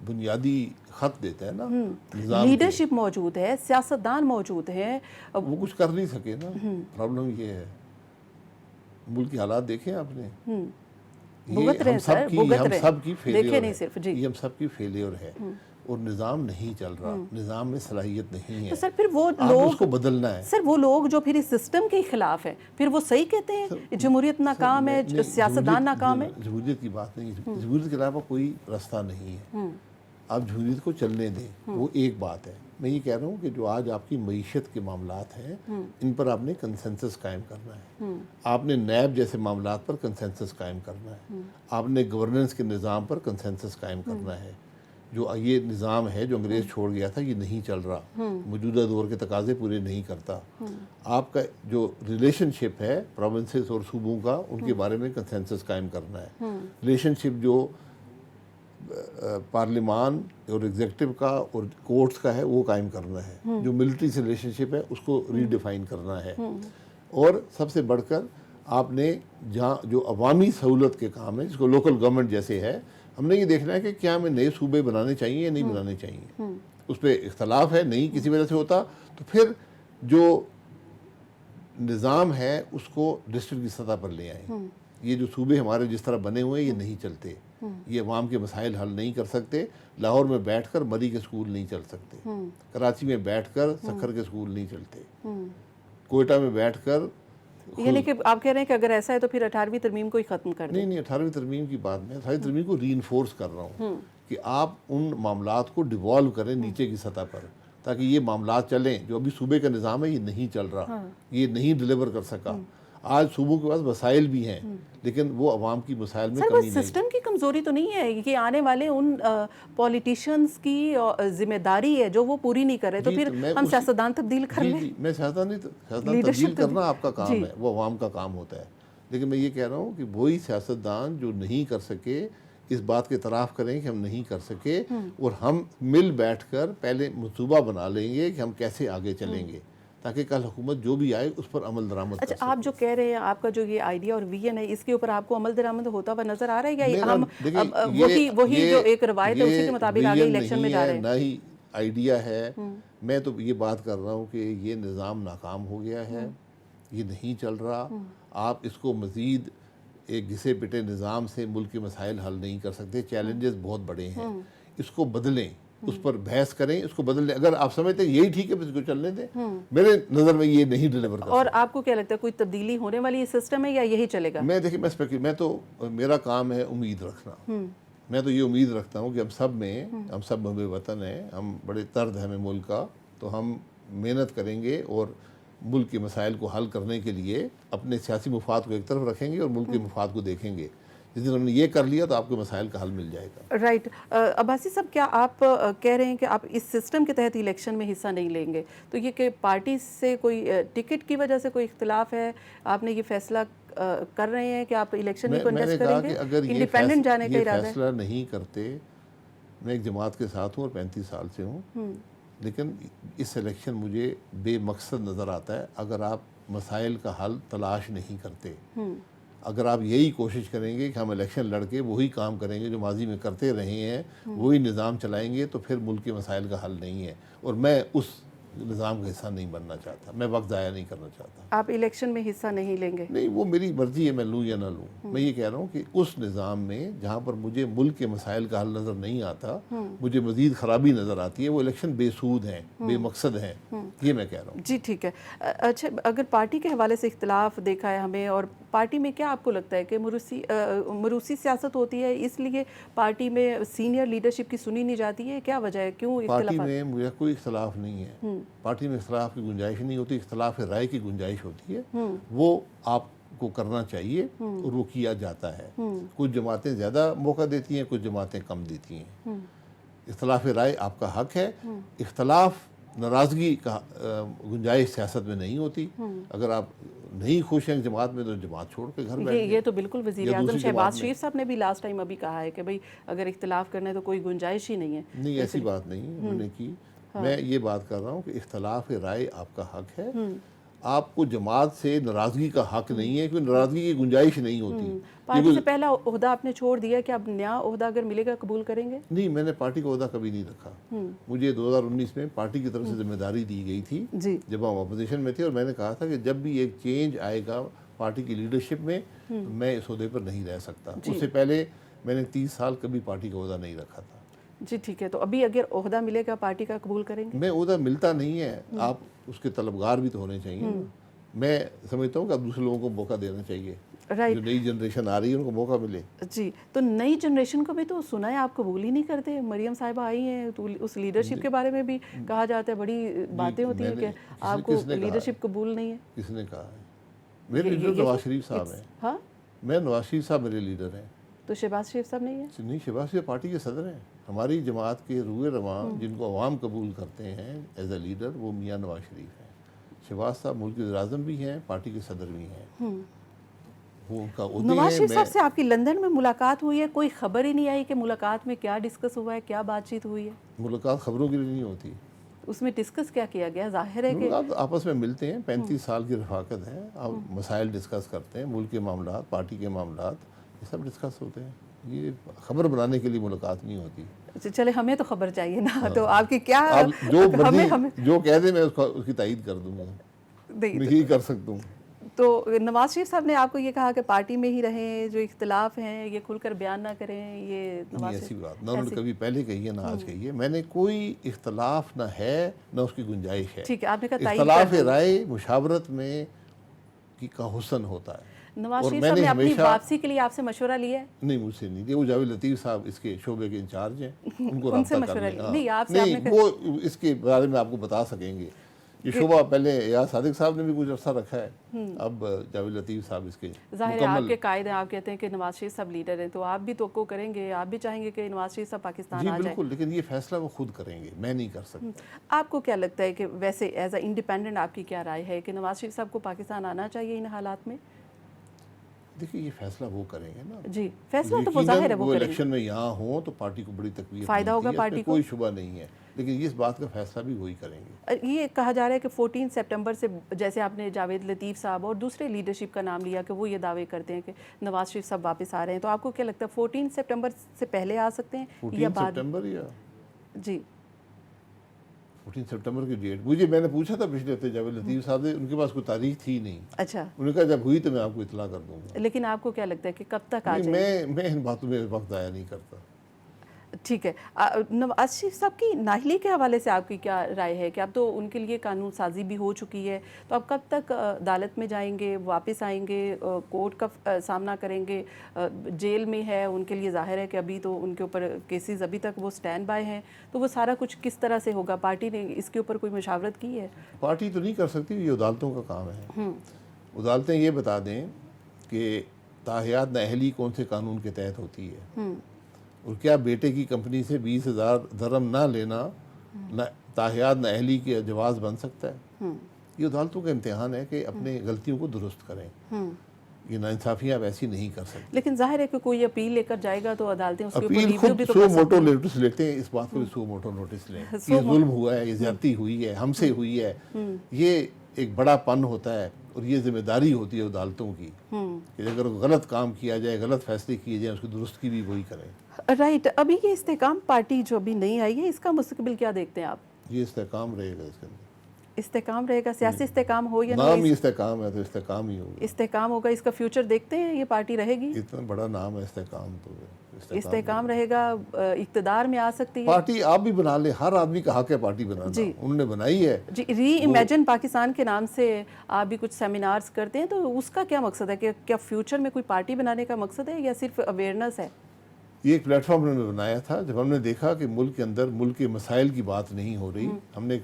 بنیادی خط دیتا ہے نا. لیڈرشپ موجود ہے, سیاستدان موجود ہیں, وہ کچھ کر نہیں سکے نا. پرابلم یہ ہے, ملک کی حالات دیکھیں آپ نے. ہم سب کی فیلیئر ہے اور نظام نہیں چل رہا, نظام میں صلاحیت نہیں ہے. تو سر پھر وہ آپ لوگ اس کو بدلنا ہے. سر وہ لوگ جو پھر اس سسٹم کے خلاف ہیں, پھر وہ صحیح کہتے ہیں جمہوریت ناکام ہے, سیاستدان ناکام ہے؟ جمہوریت کی بات نہیں, جمہوریت کے علاوہ کوئی راستہ نہیں ہے. آپ جمہوریت کو چلنے دیں, وہ ایک بات ہے. میں یہ کہہ رہا ہوں کہ جو آج آپ کی معیشت کے معاملات ہیں ان پر آپ نے کنسنسس قائم کرنا ہے. آپ نے نیب جیسے معاملات پر کنسنسس قائم کرنا ہے. آپ نے گورننس کے نظام پر کنسنسس قائم کرنا ہے. جو یہ نظام ہے جو انگریز چھوڑ گیا تھا یہ نہیں چل رہا, موجودہ دور کے تقاضے پورے نہیں کرتا. آپ کا جو ریلیشن شپ ہے پروونسز اور صوبوں کا, ان کے بارے میں کنسنسس قائم کرنا ہے. ریلیشن شپ جو پارلیمان اور ایگزیکٹو کا اور کورٹس کا ہے وہ قائم کرنا ہے. جو ملٹری سے ریلیشن شپ ہے اس کو ری ڈیفائن کرنا ہے. اور سب سے بڑھ کر آپ نے جہاں جو عوامی سہولت کے کام ہیں جس کو لوکل گورنمنٹ جیسے ہے, ہم نے یہ دیکھنا ہے کہ کیا ہمیں نئے صوبے بنانے چاہیے یا نہیں بنانے چاہیے. اس پہ اختلاف ہے, نہیں کسی وجہ سے ہوتا تو پھر جو نظام ہے اس کو ڈسٹرکٹ کی سطح پر لے آئیں. یہ جو صوبے ہمارے جس طرح بنے ہوئے ہیں یہ نہیں چلتے, یہ عوام کے مسائل حل نہیں کر سکتے. لاہور میں بیٹھ کر مری کے سکول نہیں چل سکتے, کراچی میں بیٹھ کر سکھر کے سکول نہیں چلتے, کوئٹہ میں بیٹھ کر. یعنی کہ آپ کہہ رہے ہیں کہ اگر ایسا ہے تو پھر 18ویں ترمیم کو ہی ختم کر دیں. نہیں 18ویں ترمیم کی بات میں 18ویں ترمیم کو ری انفورس کر رہا ہوں کہ آپ ان معاملات کو ڈیوالو کریں نیچے کی سطح پر, تاکہ یہ معاملات چلیں. جو ابھی صوبے کا نظام ہے یہ نہیں چل رہا, یہ نہیں ڈیلیور کر سکا. آج صوبوں کے پاس وسائل بھی ہیں لیکن وہ عوام کی مسائل میں کمی نہیں. سسٹم کی کمزوری تو نہیں ہے کہ آنے والے ان پولیٹیشینز کی ذمہ داری ہے جو وہ پوری نہیں کر رہے, تو پھر ہم سیاستدان تبدیل کر لیں. میں سیاستدان تبدیل کرنا آپ کا کام ہے, وہ عوام کا کام ہوتا ہے. لیکن میں یہ کہہ رہا ہوں کہ وہی سیاستدان جو نہیں کر سکے اس بات کے اعتراف کریں کہ ہم نہیں کر سکے, اور ہم مل بیٹھ کر پہلے منصوبہ بنا لیں گے کہ ہم کیسے آگے چلیں گے تاکہ کل حکومت جو بھی آئے اس پر عمل درآمد کر سکے. اچھا, آپ جو کہہ رہے ہیں آپ کا جو یہ آئیڈیا اور ویژن ہے اس کے اوپر آپ کو عمل درآمد ہوتا ہوا نظر آ رہا ہے یا ہم وہی جو ایک روایت ہے اسی کے مطابق آگے الیکشن میں جا رہے ہیں؟ نہ ہی آئیڈیا ہے. میں تو یہ بات کر رہا ہوں کہ یہ نظام ناکام ہو گیا ہے, یہ نہیں چل رہا. آپ اس کو مزید ایک گھسے پٹے نظام سے ملک کے مسائل حل نہیں کر سکتے. چیلنجز بہت بڑے ہیں, اس کو بدلیں, اس پر بحث کریں, اس کو بدل لیں. اگر آپ سمجھتے ہیں یہی ٹھیک ہے اس کو چلنے دیں, میرے نظر میں یہ نہیں ڈیلیور کر سکتا. اور آپ کو کیا لگتا ہے کوئی تبدیلی ہونے والی سسٹم ہے یا یہی چلے گا؟ میں تو میرا کام ہے امید رکھنا. میں تو یہ امید رکھتا ہوں کہ ہم سب محب وطن ہیں, ہم بڑے طرد ہیں ہمیں ملک کا, تو ہم محنت کریں گے اور ملک کے مسائل کو حل کرنے کے لیے اپنے سیاسی مفاد کو ایک طرف رکھیں گے اور ملک کے مفاد کو دیکھیں گے. جس دن ہم نے یہ کر لیا تو آپ کے مسائل کا حل مل جائے گا. رائٹ. عباسی صاحب، کیا آپ کہہ رہے ہیں کہ آپ اس سسٹم کے تحت الیکشن میں حصہ نہیں لیں گے؟ تو یہ کہ پارٹی سے کوئی ٹکٹ کی وجہ سے کوئی اختلاف ہے، آپ نے یہ فیصلہ کر رہے ہیں کہ آپ الیکشن نہیں کنٹیسٹ کریں گے؟ انڈیپینڈنٹ جانے کا ارادہ ہے؟ فیصلہ نہیں کرتے. میں ایک جماعت کے ساتھ ہوں اور 35 سال سے ہوں، لیکن اس الیکشن مجھے بے مقصد نظر آتا ہے اگر آپ مسائل کا حل تلاش نہیں کرتے. اگر آپ یہی کوشش کریں گے کہ ہم الیکشن لڑ کے وہی کام کریں گے جو ماضی میں کرتے رہے ہیں، وہی نظام چلائیں گے، تو پھر ملک کے مسائل کا حل نہیں ہے. اور میں اس نظام کا حصہ نہیں بننا چاہتا، میں وقت ضائع نہیں کرنا چاہتا. آپ الیکشن میں حصہ نہیں لیں گے؟ نہیں، وہ میری مرضی ہے، میں لوں یا نہ لوں. میں یہ کہہ رہا ہوں کہ اس نظام میں جہاں پر مجھے ملک کے مسائل کا حل نظر نہیں آتا، مجھے مزید خرابی نظر آتی ہے، وہ الیکشن بے سود ہیں، بے مقصد ہیں. یہ میں کہہ رہا ہوں. جی ٹھیک ہے. اچھا، اگر پارٹی کے حوالے سے اختلاف دیکھا ہے ہمیں، اور پارٹی میں کیا آپ کو لگتا ہے کہ موروثی سیاست ہوتی ہے، اس لیے پارٹی میں سینئر لیڈرشپ کی سنی نہیں جاتی ہے؟ کیا وجہ ہے، کیوں پارٹی اختلافات؟ میں مجھے کوئی اختلاف نہیں ہے. پارٹی میں اختلاف کی گنجائش نہیں ہوتی، اختلاف رائے کی گنجائش ہوتی ہے. وہ آپ کو کرنا چاہیے اور وہ کیا جاتا ہے. کچھ جماعتیں زیادہ موقع دیتی ہیں، کچھ جماعتیں کم دیتی ہیں. اختلاف رائے آپ کا حق ہے. اختلاف ناراضگی کا گنجائش سیاست میں نہیں ہوتی. اگر آپ نہیں خوش ہیں جماعت میں تو جماعت چھوڑ کے گھر بیٹھ جائیں. یہ تو بالکل وزیر اعظم شہباز شریف صاحب نے بھی لاسٹ ٹائم ابھی کہا ہے کہ بھئی اگر اختلاف کرنا ہے تو کوئی گنجائش ہی نہیں ہے. نہیں، ایسی بات نہیں انہوں نے کی. میں یہ بات کر رہا ہوں کہ اختلاف رائے آپ کا حق ہے. آپ کو جماعت سے ناراضگی کا حق نہیں ہے، کیونکہ ناراضگی کی گنجائش نہیں ہوتی. پارٹی سے پہلا عہدہ آپ نے چھوڑ دیا کہ اب نیا عہدہ اگر ملے گا قبول کریں گے؟ نہیں، میں نے پارٹی کا عہدہ کبھی نہیں رکھا. مجھے 2019 میں پارٹی کی طرف سے ذمہ داری دی گئی تھی جب ہم اپوزیشن میں تھے، اور میں نے کہا تھا کہ جب بھی ایک چینج آئے گا پارٹی کی لیڈرشپ میں میں اس عہدے پر نہیں رہ سکتا. اس سے پہلے میں نے 30 سال کبھی پارٹی کا عہدہ نہیں رکھا تھا. جی ٹھیک ہے. تو ابھی اگر عہدہ ملے گا پارٹی کا قبول کریں گے؟ میں عہدہ ملتا نہیں ہے، آپ اس کے طلبگار بھی تو ہونے چاہیے. میں سمجھتا ہوں کہ اب دوسرے لوگوں کو موقع دینا چاہیے. جو نئی جنریشن آ رہی ہے ان کو موقع ملے. جی، تو نئی جنریشن کو بھی تو سنا ہے آپ قبول ہی نہیں کرتے. مریم صاحبہ آئی ہیں تو اس لیڈرشپ کے بارے میں بھی کہا جاتا ہے، بڑی باتیں ہوتی ہیں کہ آپ کو لیڈرشپ قبول نہیں ہے. کس نے کہا ہے؟ میرے لیڈر نواز شریف صاحب ہیں. ہاں، میں نواز شریف صاحب میرے لیڈر ہیں. تو شہباز شریف صاحب نہیں ہے؟ نہیں، شہباز شریف پارٹی کے صدر ہیں. ہماری جماعت کے روح رواں جن کو عوام قبول کرتے ہیں ایز اے لیڈر، وہ میاں نواز شریف ہیں. شہباز صاحب ملک کے وزیر اعظم بھی ہیں، پارٹی کے صدر بھی ہیں. وہ ان کا عہدے ہیں. نواز شریف صاحب سے آپ کی لندن میں ملاقات ہوئی ہے، کوئی خبر ہی نہیں آئی کہ ملاقات میں کیا ڈسکس ہوا ہے، کیا بات چیت ہوئی ہے؟ ملاقات خبروں کے لیے نہیں ہوتی. اس میں ڈسکس کیا کیا گیا؟ ظاہر ہے کہ آپس میں ملتے ہیں، 35 سال کی رفاقت ہے. آپ مسائل ڈسکس کرتے ہیں، ملک کے معاملات، پارٹی کے معاملات، یہ سب ڈسکس ہوتے ہیں. یہ خبر بنانے کے لیے ملاقات نہیں ہوتی. چلے، ہمیں تو خبر چاہیے نا. تو آپ کی کیا جو کہہ دیں میں اس کی تائید کر دوں گا، نہیں کر سکتا ہوں. تو نواز شریف صاحب نے آپ کو یہ کہا کہ پارٹی میں ہی رہیں، جو اختلاف ہیں یہ کھل کر بیان نہ کریں؟ یہ نہیں، ایسی بات نہ انہوں نے کبھی پہلے کہی ہے نہ آج کہی ہے. میں نے کوئی اختلاف نہ ہے نہ اس کی گنجائش ہے. ٹھیک ہے، آپ نے کہا اختلاف رائے مشاورت میں کا حسن ہوتا ہے. نواز شریف صاحب نے اپنی واپسی کے لیے آپ سے مشورہ لیا ہے؟ نہیں، مجھ سے نہیں. وہ جاوید لطیف صاحب اس کے شعبے کے انچارج ہیں، ان کو رابطہ کر لیں. نہیں، وہ اس کے بارے میں آپ کو بتا سکیں گے. یہ شعبہ پہلے ایاز صادق صاحب نے بھی کچھ عرصہ رکھا ہے، اب جاوید لطیف صاحب اس کے ظاہر ہے آپ کے قائد ہیں. آپ کہتے ہیں کہ نواز شریف صاحب لیڈر ہیں، تو آپ بھی توقع کریں گے، آپ بھی چاہیں گے کہ نواز شریف صاحب پاکستان آ جائیں. جی بالکل، لیکن یہ فیصلہ وہ خود کریں گے، میں نہیں کر سکتا. آپ کو کیا لگتا ہے کہ ویسے ایز اے انڈیپینڈنٹ آپ کی کیا رائے ہے کہ نواز شریف صاحب کو پاکستان آنا چاہیے ان حالات میں؟ دیکھیے، یہ فیصلہ وہ کریں گے نا. جی، فیصلہ تو وہ ظاہر ہے وہ کریں گے. الیکشن میں یہاں ہوں تو پارٹی کو بڑی تقویت فائدہ ہوگا پارٹی کو، کوئی شبہ نہیں ہے. لیکن اس بات کا فیصلہ بھی وہی کریں گے. یہ کہا جا رہا ہے کہ 14 سپٹمبر سے، جیسے آپ نے جاوید لطیف صاحب اور دوسرے لیڈرشپ کا نام لیا کہ وہ یہ دعوے کرتے ہیں کہ نواز شریف صاحب واپس آ رہے ہیں، تو آپ کو کیا لگتا ہے 14 سپٹمبر سے پہلے آ سکتے ہیں یا 14 بعد؟ سپٹمبر یا جی 14 سپٹمبر کی ڈیٹ میں نے پوچھا تھا پچھلے ہفتے جاوید لطیف صاحب سے، ان کے پاس کوئی تاریخ تھی نہیں. اچھا، انہوں نے کہا جب ہوئی تو میں آپ کو اطلاع کر دوں گا. لیکن آپ کو کیا لگتا ہے کہ کب تک آ جائیں؟ میں ان باتوں میں وقت ضائع نہیں کرتا. ٹھیک ہے. نواز شریف صاحب کی نااہلی کے حوالے سے آپ کی کیا رائے ہے کہ اب تو ان کے لیے قانون سازی بھی ہو چکی ہے, تو اب کب تک عدالت میں جائیں گے, واپس آئیں گے, کورٹ کا سامنا کریں گے, جیل میں ہے, ان کے لیے ظاہر ہے کہ ابھی تو ان کے اوپر کیسز ابھی تک وہ سٹینڈ بائی ہیں, تو وہ سارا کچھ کس طرح سے ہوگا؟ پارٹی نے اس کے اوپر کوئی مشاورت کی ہے؟ پارٹی تو نہیں کر سکتی, یہ عدالتوں کا کام ہے. عدالتیں یہ بتا دیں کہ تاحیات نااہلی کون سے قانون کے تحت ہوتی ہے, اور کیا بیٹے کی کمپنی سے 20,000 درہم نہ لینا تاحیات نااہلی کے جواز بن سکتا ہے. یہ عدالتوں کا امتحان ہے کہ اپنے غلطیوں کو درست کریں. یہ ناانصافیاں آپ ایسی نہیں کر سکتے. لیکن ظاہر ہے کہ کوئی اپیل لے کر جائے گا تو عدالتیں اس کے اوپر اپیل ریویو بھی خود تو سو کر موٹو سکتی ہیں. نوٹس لیتے ہیں, اس بات کو بھی سو موٹو نوٹس لیں. یہ ظلم ہوا ہے, یہ زیادتی ہوئی ہے, ہم سے ہوئی ہے. یہ ایک بڑا پن ہوتا ہے, اور یہ ذمہ داری ہوتی ہے عدالتوں کی کہ اگر غلط کام کیا جائے, غلط فیصلے کیے جائیں, اس کی درستگی بھی وہی کریں. رائٹ. ابھی یہ استحکام پارٹی جو ابھی نہیں آئی ہے, اس کا مستقبل کیا دیکھتے ہیں آپ؟ یہ استحکام رہے گا, اس کے اندر استحکام رہے گا, سیاسی استحکام ہو یا نہ نام ہی استحکام ہے تو استحکام ہی ہوگا. استحکام ہوگا, اس کا فیوچر دیکھتے ہیں, یہ پارٹی رہے گی؟ اتنا بڑا نام ہے استحکام, تو استحکام رہے گا, اقتدار میں آ سکتی ہے پارٹی. آپ بھی بنا لیں, ہر آدمی کا حق ہے پارٹی بنانا, انہوں نے بنائی ہے. جی. ری امیجن پاکستان کے نام سے آپ بھی کچھ سیمینارز کرتے ہیں, تو اس کا کیا مقصد ہے؟ کہ کیا فیوچر میں کوئی پارٹی بنانے کا مقصد ہے یا صرف اویئرنیس ہے؟ یہ ایک پلیٹ فارم انہوں نے بنایا تھا جب ہم نے دیکھا کہ ملک کے اندر ملک کے مسائل کی بات نہیں ہو رہی. ہم نے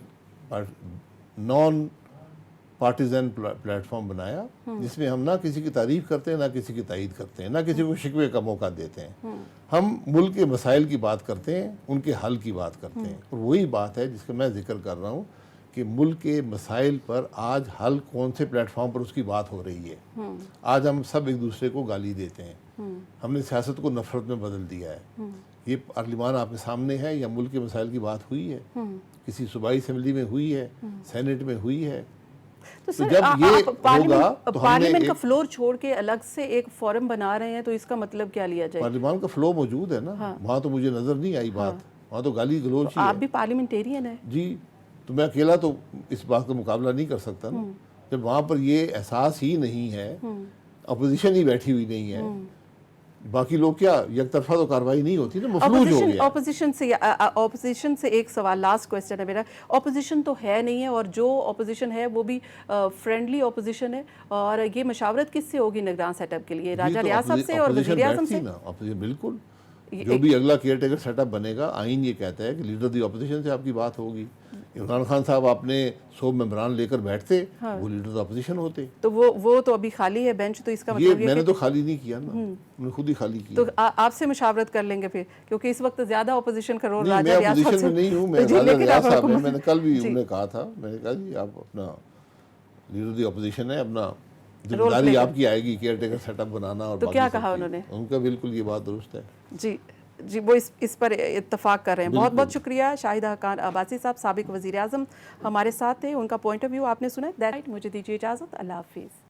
نان پارٹیزن پلیٹ فارم بنایا جس میں ہم نہ کسی کی تعریف کرتے ہیں, نہ کسی کی تائید کرتے ہیں, نہ کسی کو شکوے کا موقع دیتے ہیں. ہم ملک کے مسائل کی بات کرتے ہیں, ان کے حل کی بات کرتے ہیں. اور وہی بات ہے جس کا میں ذکر کر رہا ہوں کہ ملک کے مسائل پر آج حل کون سے پلیٹ فارم پر اس کی بات ہو رہی ہے. آج ہم سب ایک دوسرے کو گالی دیتے ہیں, ہم نے سیاست کو نفرت میں بدل دیا ہے. یہ پارلیمان آپ کے سامنے ہے, یا ملک کے مسائل کی بات ہوئی ہے, کسی صوبائی اسمبلی میں ہوئی ہے, سینٹ میں ہوئی ہے. تو جب یہ ہوگا تو پارلیمنٹ کا فلور چھوڑ کے الگ سے ایک فورم بنا رہے ہیں, تو اس کا مطلب کیا لیا جائے؟ پارلیمان کا فلو موجود ہے نا, وہاں تو مجھے نظر نہیں آئی بات, وہاں تو گالی گلوچ ہی ہے. آپ بھی پارلیمنٹیرین ہیں. جی, تو میں اکیلا تو اس بات کا مقابلہ نہیں کر سکتا نا. جب وہاں پر یہ احساس ہی نہیں ہے, اپوزیشن ہی بیٹھی ہوئی نہیں ہے, باقی لوگ کیا, یک طرفہ تو کارروائی نہیں ہوتی نا, مفلوج ہو گیا. اپوزیشن سے ایک سوال, لاسٹ کوسچن ہے میرا. اپوزیشن تو ہے نہیں ہے, اور جو اپوزیشن ہے وہ بھی فرینڈلی اپوزیشن ہے, اور یہ مشاورت کس سے ہوگی نگران سیٹ اپ کے لیے؟ راجہ ریاض صاحب سے اور وزیر اعظم سے؟ بالکل, جو بھی اگلا کیئر ٹیکر سیٹ اپ بنے گا, آئین یہ کہتا ہے کہ لیڈر دی اپوزیشن سے آپ کی بات ہوگی. عمران خان صاحب اپنے 100 ممبران لے کر بیٹھتے, وہ لیڈر اپوزیشن ہوتے. تو وہ تو ابھی خالی ہے بینچ, تو اس کا یہ مطلب میں نے تو خالی نہیں کیا نا, انہوں نے خود ہی خالی کیا. تو آپ سے مشاورت کر لیں گے پھر, کیونکہ اس وقت زیادہ اپوزیشن کا رول میں راجہ ریاض صاحب اپوزیشن میں نہیں ہوں, میں راجہ ریاض صاحب ہیں. میں نے کل بھی انہوں نے کہا تھا, میں نے کہا جی آپ اپنا لیڈر دی اپوزیشن ہے, اپنا ذمہ داری آپ کی آئے گی کیئر ٹیکر سیٹ اپ بنانا. اور تو کیا کہا انہوں نے؟ ان کا بالکل یہ بات درست ہے. جی وہ اس پر اتفاق کر رہے ہیں. بہت بہت شکریہ. شاہدہ حقان عباسی صاحب, سابق وزیر اعظم, ہمارے ساتھ تھے. ان کا پوائنٹ آف ویو آپ نے سنا. مجھے دیجیے اجازت. اللہ حافظ.